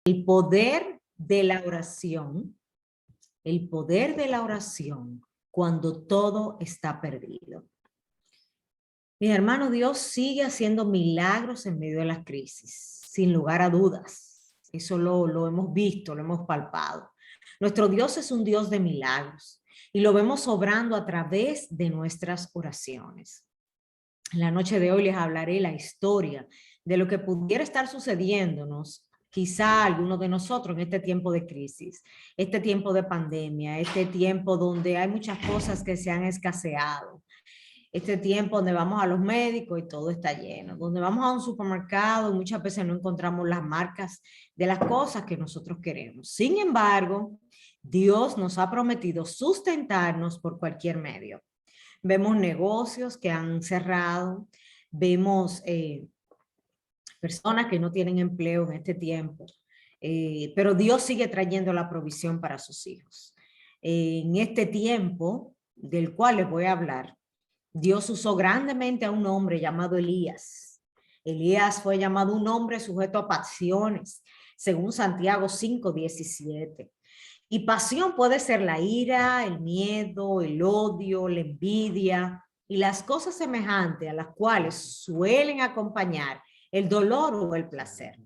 El poder de la oración, el poder de la oración cuando todo está perdido. Mis hermanos, Dios sigue haciendo milagros en medio de las crisis, sin lugar a dudas. Eso lo hemos visto, lo hemos palpado. Nuestro Dios es un Dios de milagros y lo vemos obrando a través de nuestras oraciones. En la noche de hoy les hablaré la historia de lo que pudiera estar sucediéndonos, quizá algunos de nosotros en este tiempo de crisis, este tiempo de pandemia, este tiempo donde hay muchas cosas que se han escaseado, este tiempo donde vamos a los médicos y todo está lleno, donde vamos a un supermercado y muchas veces no encontramos las marcas de las cosas que nosotros queremos. Sin embargo, Dios nos ha prometido sustentarnos por cualquier medio. Vemos negocios que han cerrado, vemos personas que no tienen empleo en este tiempo, pero Dios sigue trayendo la provisión para sus hijos. En este tiempo del cual les voy a hablar, Dios usó grandemente a un hombre llamado Elías. Elías fue llamado un hombre sujeto a pasiones, según Santiago 5:17. Y pasión puede ser la ira, el miedo, el odio, la envidia y las cosas semejantes a las cuales suelen acompañar el dolor o el placer.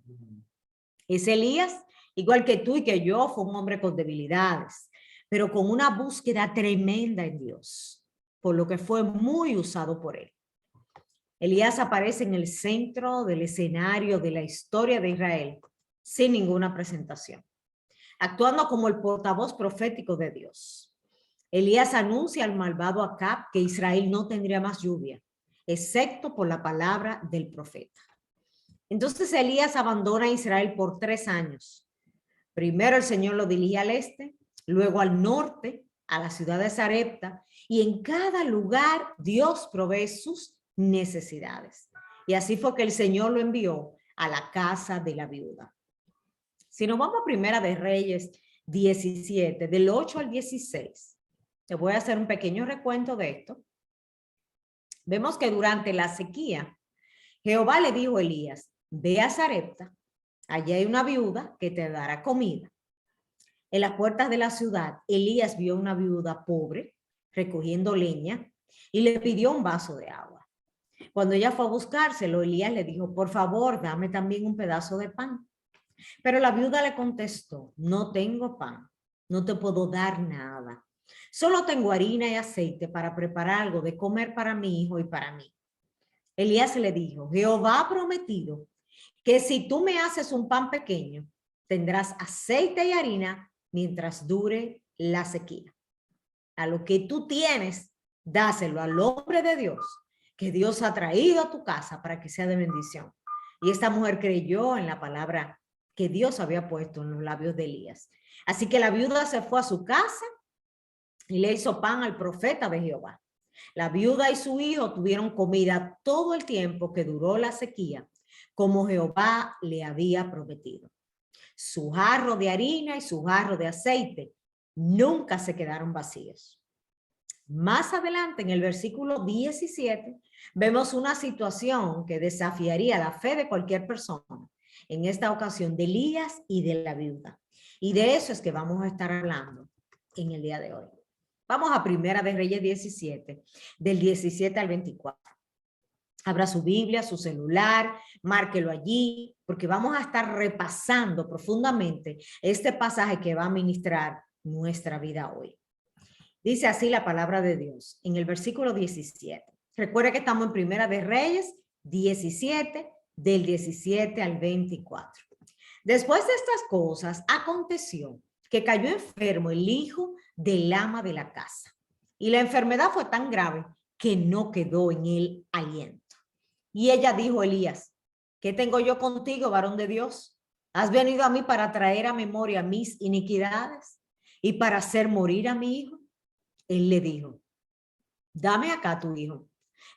Ese Elías, igual que tú y que yo, fue un hombre con debilidades, pero con una búsqueda tremenda en Dios, por lo que fue muy usado por él. Elías aparece en el centro del escenario de la historia de Israel sin ninguna presentación, actuando como el portavoz profético de Dios. Elías anuncia al malvado Acab que Israel no tendría más lluvia, excepto por la palabra del profeta. Entonces Elías abandona a Israel por 3 años. Primero el Señor lo dirige al este, luego al norte, a la ciudad de Sarepta, y en cada lugar Dios provee sus necesidades. Y así fue que el Señor lo envió a la casa de la viuda. Si nos vamos a Primera de Reyes 17, del 8 al 16, te voy a hacer un pequeño recuento de esto. Vemos que durante la sequía, Jehová le dijo a Elías, ve a Sarepta, allí hay una viuda que te dará comida. En las puertas de la ciudad, Elías vio a una viuda pobre recogiendo leña y le pidió un vaso de agua. Cuando ella fue a buscárselo, Elías le dijo, por favor, dame también un pedazo de pan. Pero la viuda le contestó, no tengo pan, no te puedo dar nada. Solo tengo harina y aceite para preparar algo de comer para mi hijo y para mí. Elías le dijo, Jehová ha prometido que si tú me haces un pan pequeño, tendrás aceite y harina mientras dure la sequía. A lo que tú tienes, dáselo al hombre de Dios, que Dios ha traído a tu casa para que sea de bendición. Y esta mujer creyó en la palabra que Dios había puesto en los labios de Elías. Así que la viuda se fue a su casa y le hizo pan al profeta de Jehová. La viuda y su hijo tuvieron comida todo el tiempo que duró la sequía, como Jehová le había prometido. Su jarro de harina y su jarro de aceite nunca se quedaron vacíos. Más adelante, en el versículo 17, vemos una situación que desafiaría la fe de cualquier persona. En esta ocasión, de Elías y de la viuda. Y de eso es que vamos a estar hablando en el día de hoy. Vamos a Primera de Reyes 17, del 17 al 24. Abra su Biblia, su celular, márquelo allí, porque vamos a estar repasando profundamente este pasaje que va a ministrar nuestra vida hoy. Dice así la palabra de Dios en el versículo 17. Recuerda que estamos en Primera de Reyes 17, del 17 al 24. Después de estas cosas, aconteció que cayó enfermo el hijo del ama de la casa. Y la enfermedad fue tan grave que no quedó en él aliento. Y ella dijo a Elías, ¿qué tengo yo contigo, varón de Dios? ¿Has venido a mí para traer a memoria mis iniquidades y para hacer morir a mi hijo? Él le dijo, dame acá tu hijo.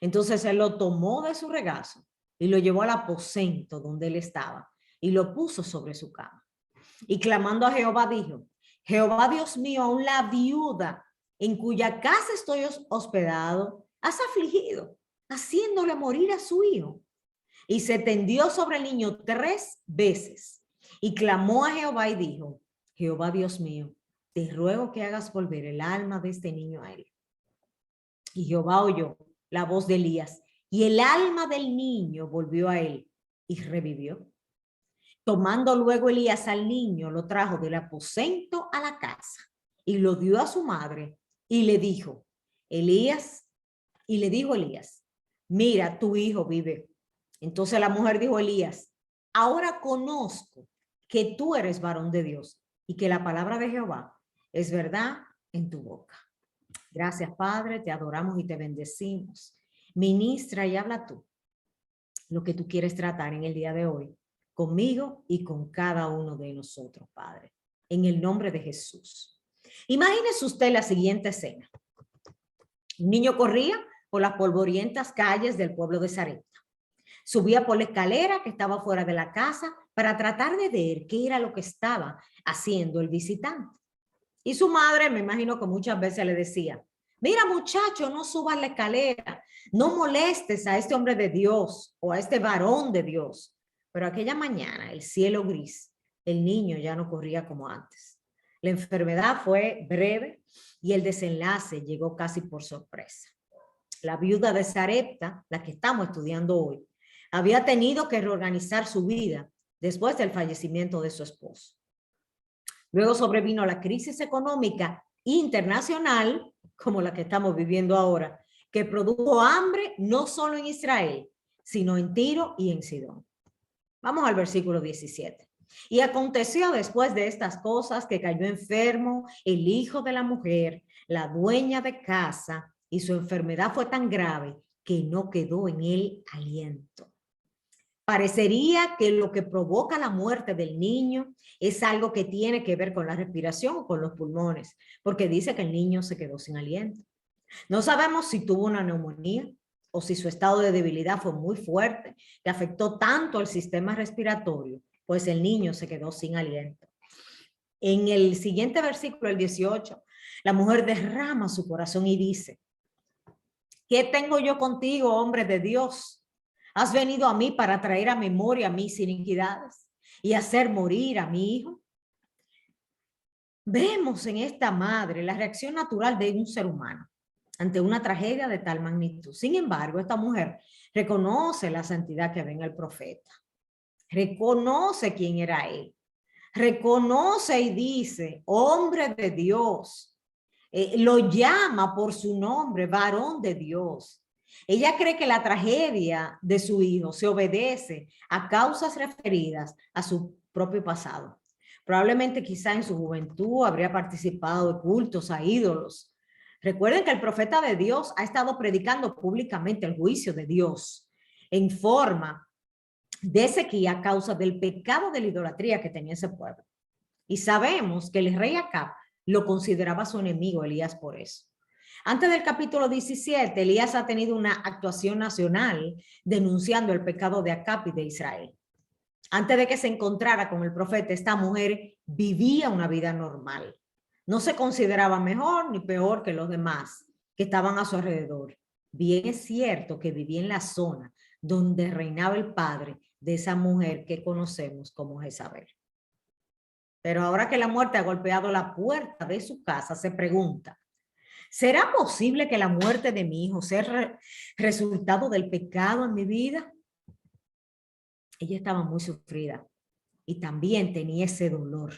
Entonces él lo tomó de su regazo y lo llevó al aposento donde él estaba y lo puso sobre su cama. Y clamando a Jehová dijo, Jehová Dios mío, aún la viuda en cuya casa estoy hospedado, has afligido, haciéndole morir a su hijo. Y se tendió sobre el niño 3 veces Y clamó a Jehová y dijo, Jehová Dios mío, te ruego que hagas volver el alma de este niño a él. Y Jehová oyó la voz de Elías, y el alma del niño volvió a él y revivió. Tomando luego Elías al niño, lo trajo del aposento a la casa y lo dio a su madre y le dijo, Elías, mira, tu hijo vive. Entonces la mujer dijo a Elías, ahora conozco que tú eres varón de Dios y que la palabra de Jehová es verdad en tu boca. Gracias, Padre, te adoramos y te bendecimos. Ministra y habla tú lo que tú quieres tratar en el día de hoy, conmigo y con cada uno de nosotros, Padre, en el nombre de Jesús. Imagínese usted la siguiente escena. Un niño corría por las polvorientas calles del pueblo de Sarepta. Subía por la escalera que estaba fuera de la casa para tratar de ver qué era lo que estaba haciendo el visitante. Y su madre, me imagino que muchas veces le decía, mira muchacho, no subas la escalera, no molestes a este hombre de Dios o a este varón de Dios. Pero aquella mañana, el cielo gris, el niño ya no corría como antes. La enfermedad fue breve y el desenlace llegó casi por sorpresa. La viuda de Sarepta, la que estamos estudiando hoy, había tenido que reorganizar su vida después del fallecimiento de su esposo. Luego sobrevino la crisis económica internacional, como la que estamos viviendo ahora, que produjo hambre no solo en Israel, sino en Tiro y en Sidón. Vamos al versículo 17. Y aconteció después de estas cosas que cayó enfermo el hijo de la mujer, la dueña de casa, y su enfermedad fue tan grave que no quedó en él aliento. Parecería que lo que provoca la muerte del niño es algo que tiene que ver con la respiración o con los pulmones, porque dice que el niño se quedó sin aliento. No sabemos si tuvo una neumonía o si su estado de debilidad fue muy fuerte, que afectó tanto al sistema respiratorio, pues el niño se quedó sin aliento. En el siguiente versículo, el 18, la mujer derrama su corazón y dice, ¿qué tengo yo contigo, hombre de Dios? ¿Has venido a mí para traer a memoria mis iniquidades y hacer morir a mi hijo? Vemos en esta madre la reacción natural de un ser humano ante una tragedia de tal magnitud. Sin embargo, esta mujer reconoce la santidad que ve en el profeta, reconoce quién era él, reconoce y dice, hombre de Dios, lo llama por su nombre, varón de Dios. Ella cree que la tragedia de su hijo se obedece a causas referidas a su propio pasado. Probablemente quizá en su juventud habría participado de cultos a ídolos. Recuerden que el profeta de Dios ha estado predicando públicamente el juicio de Dios en forma de sequía a causa del pecado de la idolatría que tenía ese pueblo. Y sabemos que el rey Acab lo consideraba su enemigo, Elías, por eso. Antes del capítulo 17, Elías ha tenido una actuación nacional denunciando el pecado de Acab y de Israel. Antes de que se encontrara con el profeta, esta mujer vivía una vida normal. No se consideraba mejor ni peor que los demás que estaban a su alrededor. Bien es cierto que vivía en la zona donde reinaba el padre de esa mujer que conocemos como Jezabel. Pero ahora que la muerte ha golpeado la puerta de su casa, se pregunta, ¿será posible que la muerte de mi hijo sea resultado del pecado en mi vida? Ella estaba muy sufrida y también tenía ese dolor.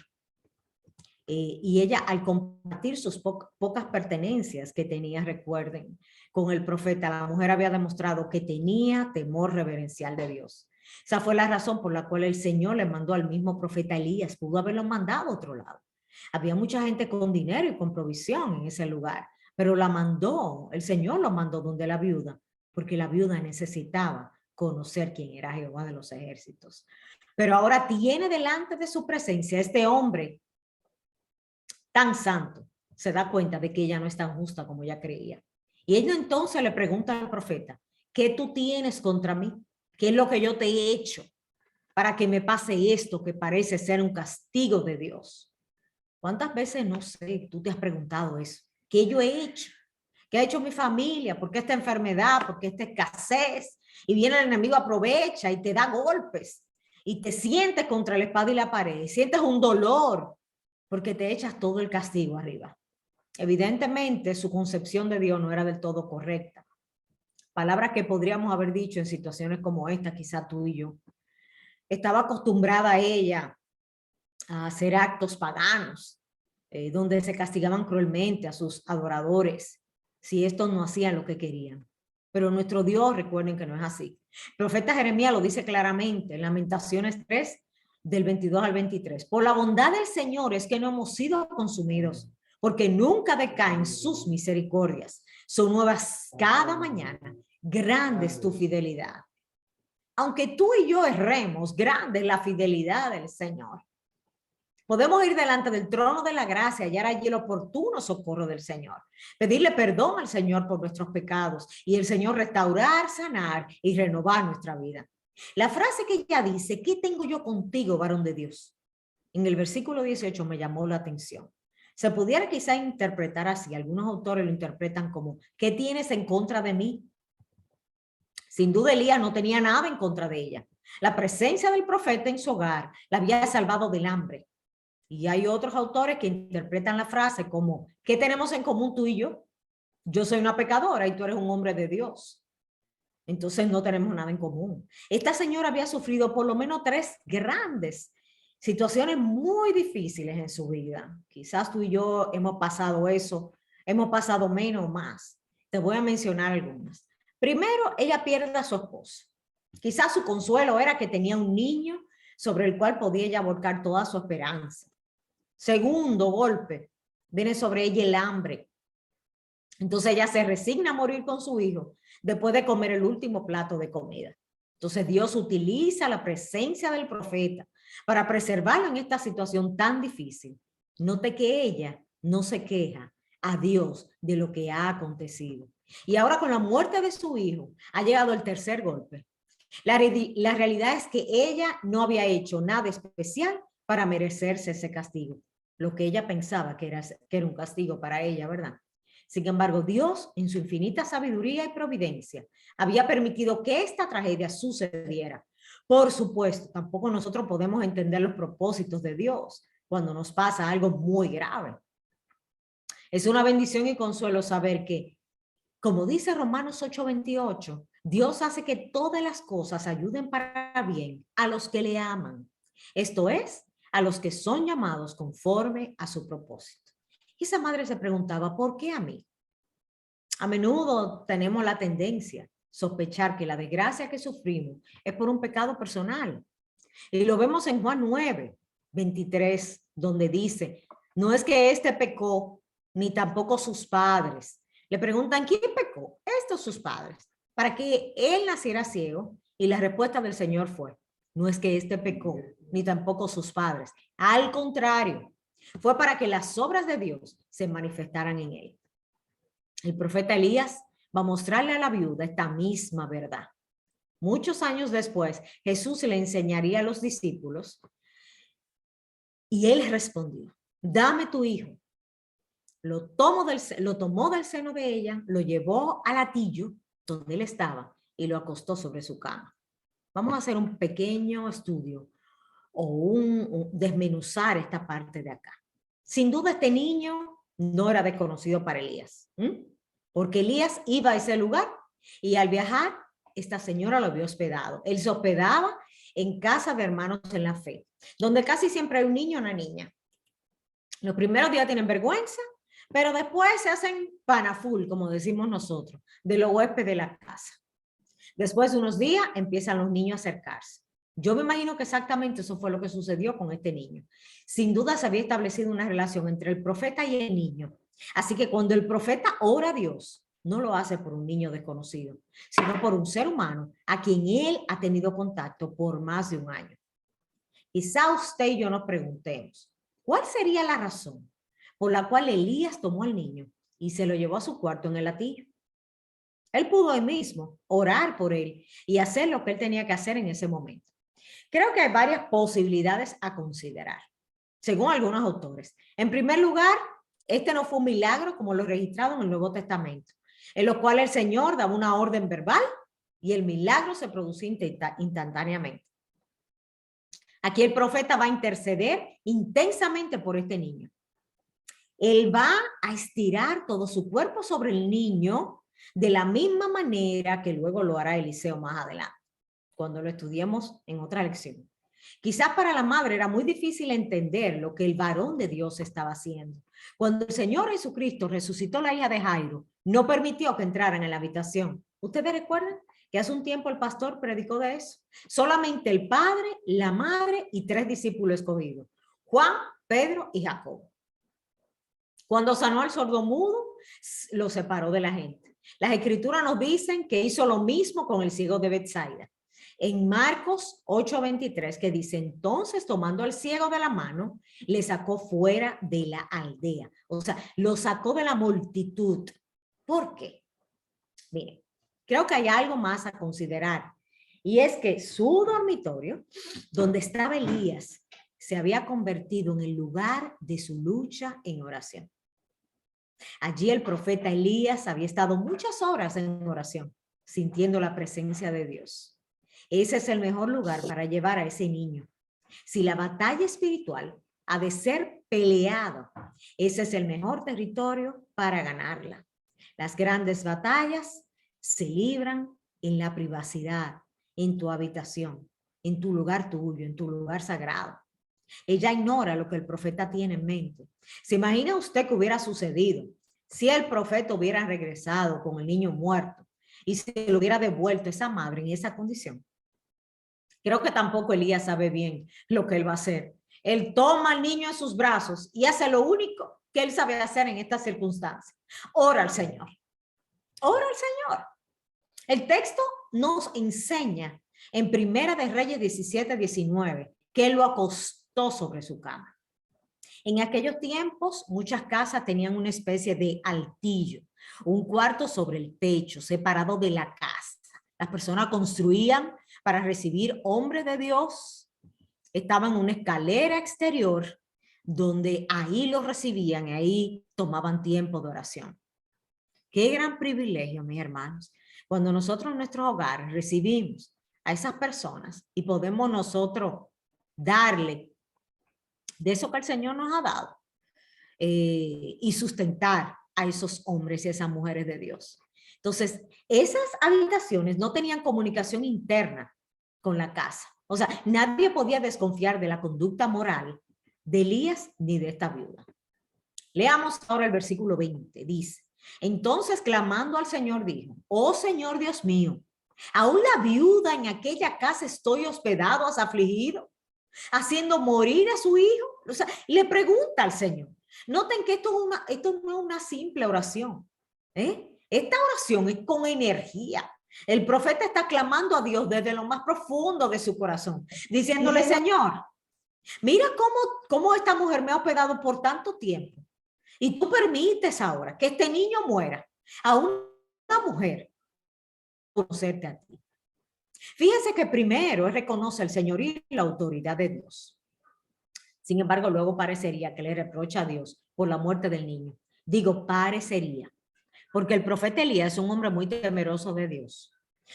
Y ella, al compartir sus pocas pertenencias que tenía, recuerden, con el profeta, la mujer había demostrado que tenía temor reverencial de Dios. Esa fue la razón por la cual el Señor le mandó al mismo profeta Elías. Pudo haberlo mandado a otro lado. Había mucha gente con dinero y con provisión en ese lugar, pero el Señor lo mandó donde la viuda, porque la viuda necesitaba conocer quién era Jehová de los ejércitos. Pero ahora tiene delante de su presencia este hombre tan santo, se da cuenta de que ella no es tan justa como ella creía. Y ella entonces le pregunta al profeta, ¿qué tú tienes contra mí? ¿Qué es lo que yo te he hecho para que me pase esto que parece ser un castigo de Dios? ¿Cuántas veces, no sé, tú te has preguntado eso? ¿Qué yo he hecho? ¿Qué ha hecho mi familia? ¿Por qué esta enfermedad? ¿Por qué esta escasez? Y viene el enemigo, aprovecha y te da golpes. y te sientes contra la espada y la pared, sientes un dolor porque te echas todo el castigo arriba. Evidentemente, su concepción de Dios no era del todo correcta. Palabras que podríamos haber dicho en situaciones como esta, quizá tú y yo. Estaba acostumbrada ella a hacer actos paganos, donde se castigaban cruelmente a sus adoradores si estos no hacían lo que querían. Pero nuestro Dios, recuerden que no es así. El profeta Jeremías lo dice claramente en Lamentaciones 3, del 22 al 23. Por la bondad del Señor es que no hemos sido consumidos, porque nunca decaen sus misericordias. Son nuevas cada mañana. Grande es tu fidelidad. Aunque tú y yo erremos, grande es la fidelidad del Señor. Podemos ir delante del trono de la gracia, hallar allí el oportuno socorro del Señor, pedirle perdón al Señor por nuestros pecados y el Señor restaurar, sanar y renovar nuestra vida. La frase que ella dice, ¿qué tengo yo contigo, varón de Dios? En el versículo 18 me llamó la atención. Se pudiera quizá interpretar así, algunos autores lo interpretan como, ¿qué tienes en contra de mí? Sin duda Elías no tenía nada en contra de ella. La presencia del profeta en su hogar la había salvado del hambre. Y hay otros autores que interpretan la frase como, ¿qué tenemos en común tú y yo? Yo soy una pecadora y tú eres un hombre de Dios. Entonces no tenemos nada en común. Esta señora había sufrido por lo menos 3 grandes situaciones muy difíciles en su vida. Quizás tú y yo hemos pasado eso, hemos pasado menos o más. Te voy a mencionar algunas. Primero, ella pierde a su esposo. Quizás su consuelo era que tenía un niño sobre el cual podía ella volcar toda su esperanza. Segundo golpe, viene sobre ella el hambre. Entonces ella se resigna a morir con su hijo después de comer el último plato de comida. Entonces Dios utiliza la presencia del profeta para preservarlo en esta situación tan difícil. Note que ella no se queja a Dios de lo que ha acontecido. Y ahora con la muerte de su hijo ha llegado el tercer golpe. La realidad es que ella no había hecho nada especial para merecerse ese castigo. Lo que ella pensaba que era un castigo para ella, ¿verdad? Sin embargo, Dios, en su infinita sabiduría y providencia, había permitido que esta tragedia sucediera. Por supuesto, tampoco nosotros podemos entender los propósitos de Dios cuando nos pasa algo muy grave. Es una bendición y consuelo saber que, como dice Romanos 8:28, Dios hace que todas las cosas ayuden para bien a los que le aman. Esto es, a los que son llamados conforme a su propósito. Y esa madre se preguntaba, ¿por qué a mí? A menudo tenemos la tendencia a sospechar que la desgracia que sufrimos es por un pecado personal. Y lo vemos en Juan 9:23, donde dice, no es que este pecó, ni tampoco sus padres. Le preguntan, ¿quién pecó? Estos sus padres, para que él naciera ciego. Y la respuesta del Señor fue, no es que este pecó, ni tampoco sus padres. Al contrario, fue para que las obras de Dios se manifestaran en él. El profeta Elías va a mostrarle a la viuda esta misma verdad. Muchos años después, Jesús le enseñaría a los discípulos y él respondió, dame tu hijo. Lo tomó del seno de ella, lo llevó al atillo donde él estaba y lo acostó sobre su cama. Vamos a hacer un pequeño estudio o un desmenuzar esta parte de acá. Sin duda este niño no era desconocido para Elías, porque Elías iba a ese lugar y al viajar esta señora lo había hospedado. Él se hospedaba en casa de hermanos en la fe, donde casi siempre hay un niño o una niña. Los primeros días tienen vergüenza, pero después se hacen panaful, como decimos nosotros, de los huéspedes de la casa. Después de unos días empiezan los niños a acercarse. Yo me imagino que exactamente eso fue lo que sucedió con este niño. Sin duda se había establecido una relación entre el profeta y el niño. Así que cuando el profeta ora a Dios, no lo hace por un niño desconocido, sino por un ser humano a quien él ha tenido contacto por más de un año. Quizá usted y yo nos preguntemos, ¿cuál sería la razón por la cual Elías tomó al niño y se lo llevó a su cuarto en el atillo? Él pudo él mismo orar por él y hacer lo que él tenía que hacer en ese momento. Creo que hay varias posibilidades a considerar, según algunos autores. En primer lugar, este no fue un milagro como lo registrado en el Nuevo Testamento, en lo cual el Señor daba una orden verbal y el milagro se producía instantáneamente. Aquí el profeta va a interceder intensamente por este niño. Él va a estirar todo su cuerpo sobre el niño de la misma manera que luego lo hará Eliseo más adelante, cuando lo estudiemos en otra lección. Quizás para la madre era muy difícil entender lo que el varón de Dios estaba haciendo. Cuando el Señor Jesucristo resucitó la hija de Jairo, no permitió que entraran en la habitación. ¿Ustedes recuerdan que hace un tiempo el pastor predicó de eso? Solamente el padre, la madre y 3 discípulos escogidos: Juan, Pedro y Jacobo. Cuando sanó al sordomudo, lo separó de la gente. Las escrituras nos dicen que hizo lo mismo con el ciego de Betsaida. En Marcos 8:23, que dice: entonces, tomando al ciego de la mano, le sacó fuera de la aldea. O sea, lo sacó de la multitud. ¿Por qué? Miren, creo que hay algo más a considerar. Y es que su dormitorio, donde estaba Elías, se había convertido en el lugar de su lucha en oración. Allí el profeta Elías había estado muchas horas en oración, sintiendo la presencia de Dios. Ese es el mejor lugar para llevar a ese niño. Si la batalla espiritual ha de ser peleada, ese es el mejor territorio para ganarla. Las grandes batallas se libran en la privacidad, en tu habitación, en tu lugar tuyo, en tu lugar sagrado. Ella ignora lo que el profeta tiene en mente. ¿Se imagina usted que hubiera sucedido si el profeta hubiera regresado con el niño muerto y se lo hubiera devuelto a esa madre en esa condición? Creo que tampoco Elías sabe bien lo que él va a hacer. Él toma al niño en sus brazos y hace lo único que él sabe hacer en estas circunstancias: ora al Señor. Ora al Señor. El texto nos enseña en Primera de Reyes 17:19 que él lo acostó sobre su cama. En aquellos tiempos, muchas casas tenían una especie de altillo, un cuarto sobre el techo, separado de la casa. Las personas construían para recibir hombres de Dios, estaban en una escalera exterior donde ahí los recibían y ahí tomaban tiempo de oración. Qué gran privilegio, mis hermanos, cuando nosotros en nuestros hogares recibimos a esas personas y podemos nosotros darle de eso que el Señor nos ha dado y sustentar a esos hombres y esas mujeres de Dios. Entonces, esas habitaciones no tenían comunicación interna con la casa. O sea, nadie podía desconfiar de la conducta moral de Elías ni de esta viuda. Leamos ahora el versículo 20. Dice: entonces, clamando al Señor, dijo: oh Señor Dios mío, aún la viuda en aquella casa estoy hospedado, has afligido, haciendo morir a su hijo. O sea, le pregunta al Señor. Noten que esto no es una simple oración. Esta oración es con energía. El profeta está clamando a Dios desde lo más profundo de su corazón, diciéndole: Señor, mira cómo esta mujer me ha hospedado por tanto tiempo. Y tú permites ahora que este niño muera a una mujer conocerte a ti. Fíjense que primero él reconoce el señorío y la autoridad de Dios. Sin embargo, luego parecería que le reprocha a Dios por la muerte del niño. Digo parecería, porque el profeta Elías es un hombre muy temeroso de Dios.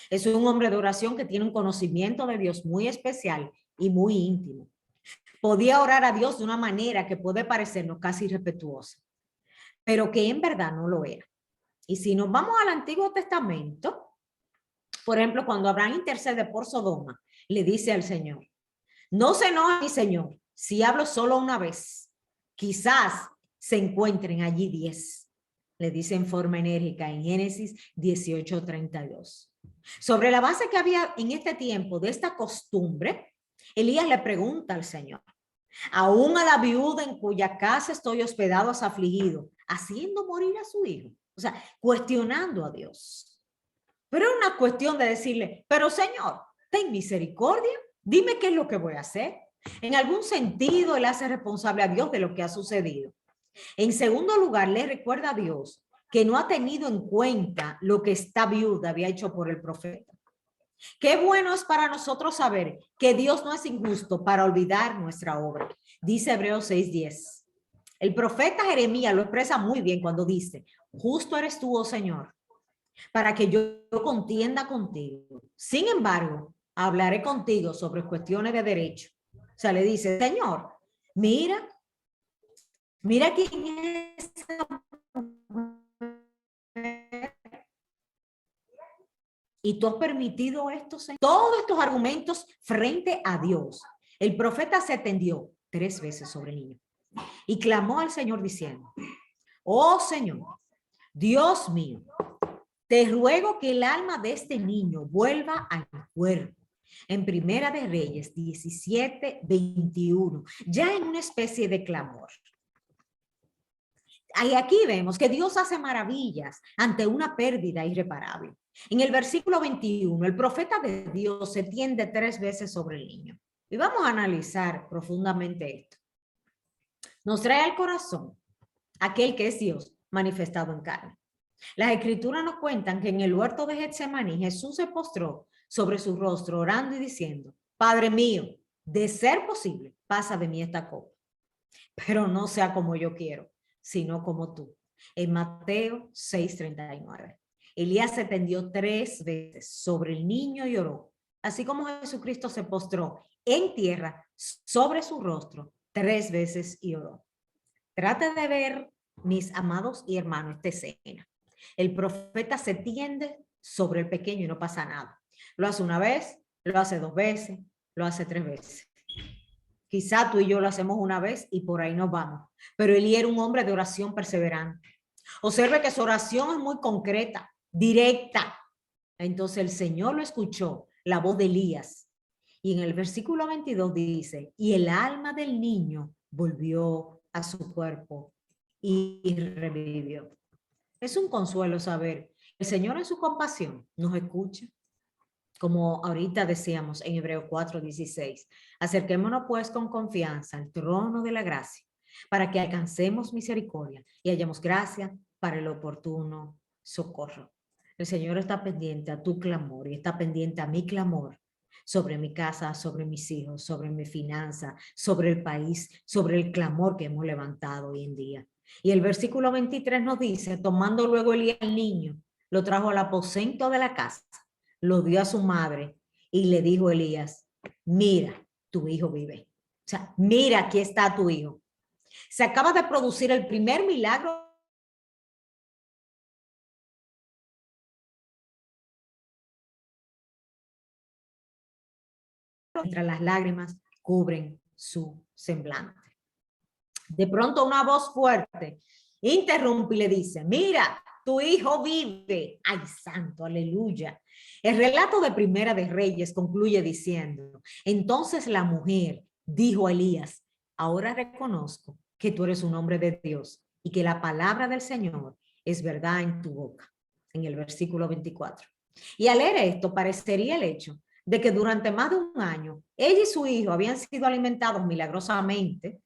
Es un hombre de oración que tiene un conocimiento de Dios muy especial y muy íntimo. Podía orar a Dios de una manera que puede parecernos casi irrespetuosa, pero que en verdad no lo era. Y si nos vamos al Antiguo Testamento, por ejemplo, cuando Abraham intercede por Sodoma, le dice al Señor: no se enoje mi Señor si hablo solo una vez, quizás se encuentren allí 10. Le dice en forma enérgica en Génesis 18:32. Sobre la base que había en este tiempo de esta costumbre, Elías le pregunta al Señor: aún a la viuda en cuya casa estoy hospedado has afligido, haciendo morir a su hijo. O sea, cuestionando a Dios. Pero es una cuestión de decirle: pero Señor, ten misericordia, dime qué es lo que voy a hacer. En algún sentido, él hace responsable a Dios de lo que ha sucedido. En segundo lugar, le recuerda a Dios que no ha tenido en cuenta lo que esta viuda había hecho por el profeta. Qué bueno es para nosotros saber que Dios no es injusto para olvidar nuestra obra. Dice Hebreos 6:10. El profeta Jeremías lo expresa muy bien cuando dice: justo eres tú, oh Señor, para que yo contienda contigo. Sin embargo, hablaré contigo sobre cuestiones de derecho. O sea, le dice, Señor, mira quién es esa mujer. Y tú has permitido esto, Señor. Todos estos argumentos frente a Dios. El profeta se tendió 3 veces sobre el niño y clamó al Señor diciendo, oh Señor, Dios mío, te ruego que el alma de este niño vuelva al cuerpo. En Primera de Reyes 17:21, ya en una especie de clamor. Y aquí vemos que Dios hace maravillas ante una pérdida irreparable. En el versículo 21, el profeta de Dios se tiende 3 veces sobre el niño. Y vamos a analizar profundamente esto. Nos trae al corazón aquel que es Dios manifestado en carne. Las escrituras nos cuentan que en el huerto de Getsemaní Jesús se postró sobre su rostro orando y diciendo, Padre mío, de ser posible, pasa de mí esta copa, pero no sea como yo quiero, sino como tú. En Mateo 6:39. Elías se tendió 3 veces sobre el niño y oró, así como Jesucristo se postró en tierra sobre su rostro 3 veces y oró. Trate de ver, mis amados y hermanos, esta escena. El profeta se tiende sobre el pequeño y no pasa nada. Lo hace una vez, lo hace 2 veces, lo hace 3 veces. Quizá tú y yo lo hacemos una vez y por ahí nos vamos. Pero Elías era un hombre de oración perseverante. Observe que su oración es muy concreta, directa. Entonces el Señor lo escuchó, la voz de Elías. Y en el versículo 22 dice, y el alma del niño volvió a su cuerpo y revivió. Es un consuelo saber, el Señor en su compasión nos escucha. Como ahorita decíamos en Hebreos 4:16, acerquémonos pues con confianza al trono de la gracia para que alcancemos misericordia y hallemos gracia para el oportuno socorro. El Señor está pendiente a tu clamor y está pendiente a mi clamor sobre mi casa, sobre mis hijos, sobre mi finanza, sobre el país, sobre el clamor que hemos levantado hoy en día. Y el versículo 23 nos dice, tomando luego Elías al niño, lo trajo al aposento de la casa, lo dio a su madre y le dijo Elías, mira, tu hijo vive. O sea, mira, aquí está tu hijo. Se acaba de producir el primer milagro mientras las lágrimas cubren su semblante. De pronto una voz fuerte interrumpe y le dice, mira, tu hijo vive. Ay, santo, aleluya. El relato de Primera de Reyes concluye diciendo, entonces la mujer dijo a Elías, ahora reconozco que tú eres un hombre de Dios y que la palabra del Señor es verdad en tu boca. En el versículo 24. Y al leer esto parecería el hecho de que durante más de un año ella y su hijo habían sido alimentados milagrosamente,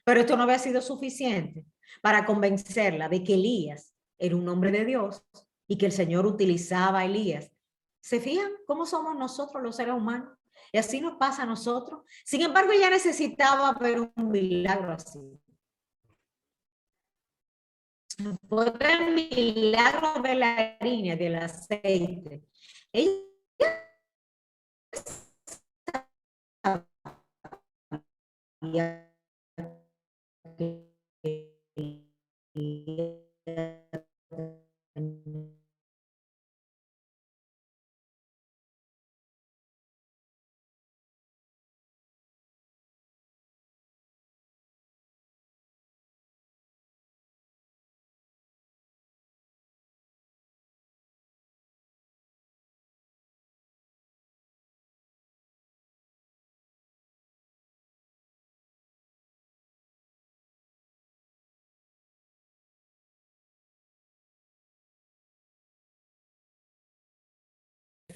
pero esto no había sido suficiente para convencerla de que Elías era un hombre de Dios y que el Señor utilizaba a Elías. ¿Se fijan cómo somos nosotros los seres humanos? Y así nos pasa a nosotros. Sin embargo, ella necesitaba ver un milagro así. Por el milagro de la harina, del aceite. Ella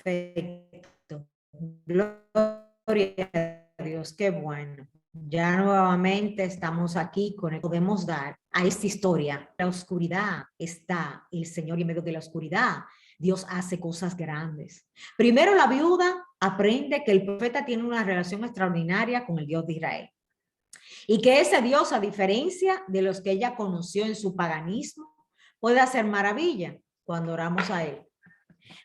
perfecto. Gloria a Dios, qué bueno. Ya nuevamente estamos aquí con el que podemos dar a esta historia. La oscuridad está el Señor y en medio de la oscuridad Dios hace cosas grandes. Primero la viuda aprende que el profeta tiene una relación extraordinaria con el Dios de Israel y que ese Dios, a diferencia de los que ella conoció en su paganismo, puede hacer maravilla cuando oramos a Él.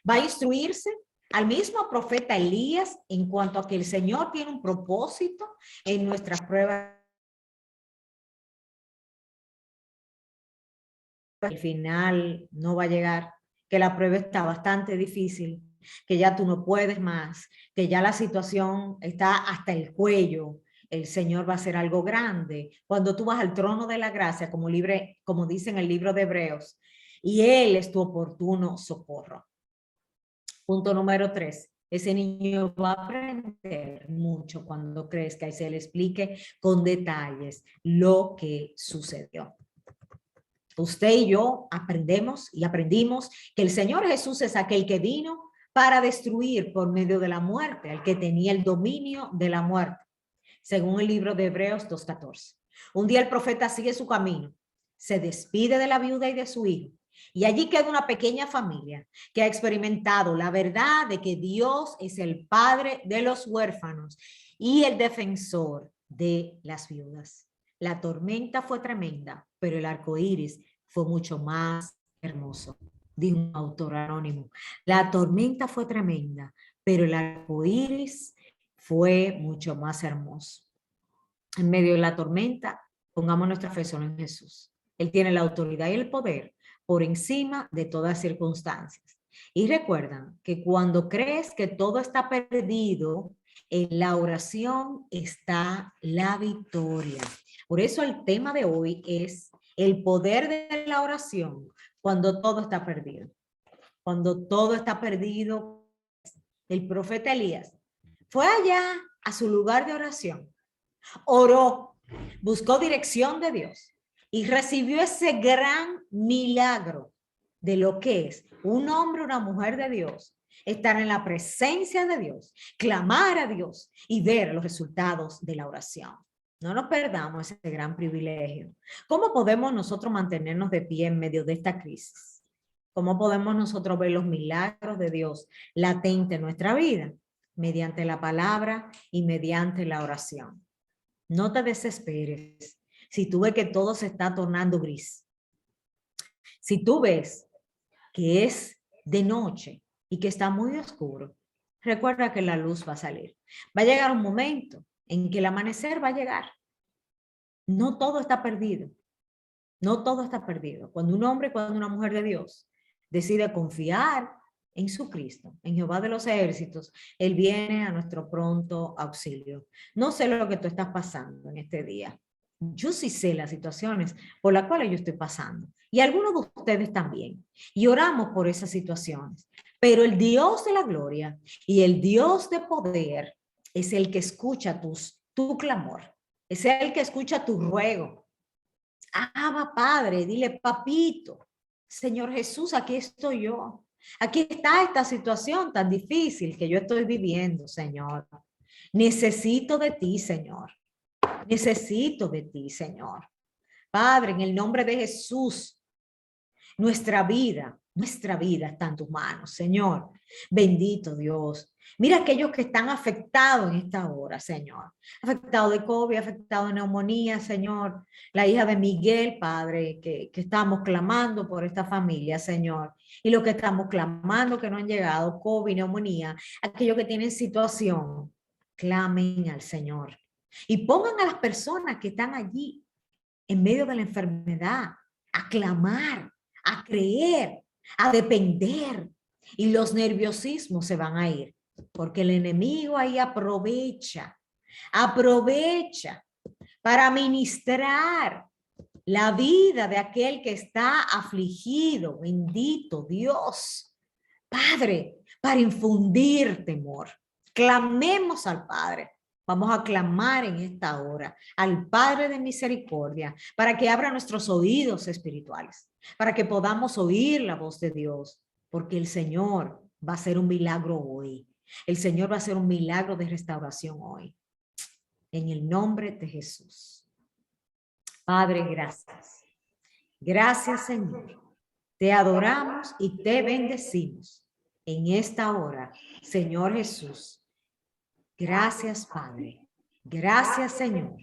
Va a instruirse al mismo profeta Elías en cuanto a que el Señor tiene un propósito en nuestras pruebas. Al final no va a llegar, que la prueba está bastante difícil, que ya tú no puedes más, que ya la situación está hasta el cuello. El Señor va a hacer algo grande. Cuando tú vas al trono de la gracia, como dice en el libro de Hebreos, y Él es tu oportuno socorro. Punto número 3. Ese niño va a aprender mucho cuando crezca y se le explique con detalles lo que sucedió. Usted y yo aprendimos que el Señor Jesús es aquel que vino para destruir por medio de la muerte, el que tenía el dominio de la muerte, según el libro de Hebreos 2:14. Un día el profeta sigue su camino, se despide de la viuda y de su hijo, y allí queda una pequeña familia que ha experimentado la verdad de que Dios es el padre de los huérfanos y el defensor de las viudas. La tormenta fue tremenda, pero el arco iris fue mucho más hermoso. Dijo un autor anónimo. La tormenta fue tremenda, pero el arco iris fue mucho más hermoso. En medio de la tormenta, pongamos nuestra fe solo en Jesús. Él tiene la autoridad y el poder por encima de todas circunstancias. Y recuerdan que cuando crees que todo está perdido, en la oración está la victoria. Por eso el tema de hoy es el poder de la oración cuando todo está perdido. Cuando todo está perdido, el profeta Elías fue allá a su lugar de oración, oró, buscó dirección de Dios y recibió ese gran milagro de lo que es un hombre o una mujer de Dios, estar en la presencia de Dios, clamar a Dios y ver los resultados de la oración. No nos perdamos ese gran privilegio. ¿Cómo podemos nosotros mantenernos de pie en medio de esta crisis? ¿Cómo podemos nosotros ver los milagros de Dios latentes en nuestra vida? Mediante la palabra y mediante la oración. No te desesperes si tú ves que todo se está tornando gris. Si tú ves que es de noche y que está muy oscuro, recuerda que la luz va a salir. Va a llegar un momento en que el amanecer va a llegar. No todo está perdido. No todo está perdido. Cuando un hombre, cuando una mujer de Dios decide confiar en su Cristo, en Jehová de los ejércitos, Él viene a nuestro pronto auxilio. No sé lo que tú estás pasando en este día. Yo sí sé las situaciones por las cuales yo estoy pasando. Y algunos de ustedes también. Y oramos por esas situaciones. Pero el Dios de la gloria y el Dios de poder es el que escucha tu clamor. Es el que escucha tu ruego. Abba, Padre, dile, papito, Señor Jesús, aquí estoy yo. Aquí está esta situación tan difícil que yo estoy viviendo, Señor. Necesito de ti, Señor. Necesito de ti, Señor. Padre, en el nombre de Jesús, nuestra vida está en tus manos, Señor. Bendito Dios. Mira aquellos que están afectados en esta hora, Señor. Afectados de COVID, afectados de neumonía, Señor. La hija de Miguel, Padre, que estamos clamando por esta familia, Señor. Y lo que estamos clamando que no han llegado, COVID, neumonía, aquellos que tienen situación, clamen al Señor. Y pongan a las personas que están allí en medio de la enfermedad a clamar, a creer, a depender. Y los nerviosismos se van a ir, porque el enemigo ahí aprovecha para ministrar la vida de aquel que está afligido. Bendito Dios, Padre, para infundir temor. Clamemos al Padre. Vamos a clamar en esta hora al Padre de misericordia para que abra nuestros oídos espirituales, para que podamos oír la voz de Dios, porque el Señor va a hacer un milagro hoy. El Señor va a hacer un milagro de restauración hoy. En el nombre de Jesús. Padre, gracias. Gracias, Señor. Te adoramos y te bendecimos en esta hora, Señor Jesús. Gracias, Padre. Gracias, Señor.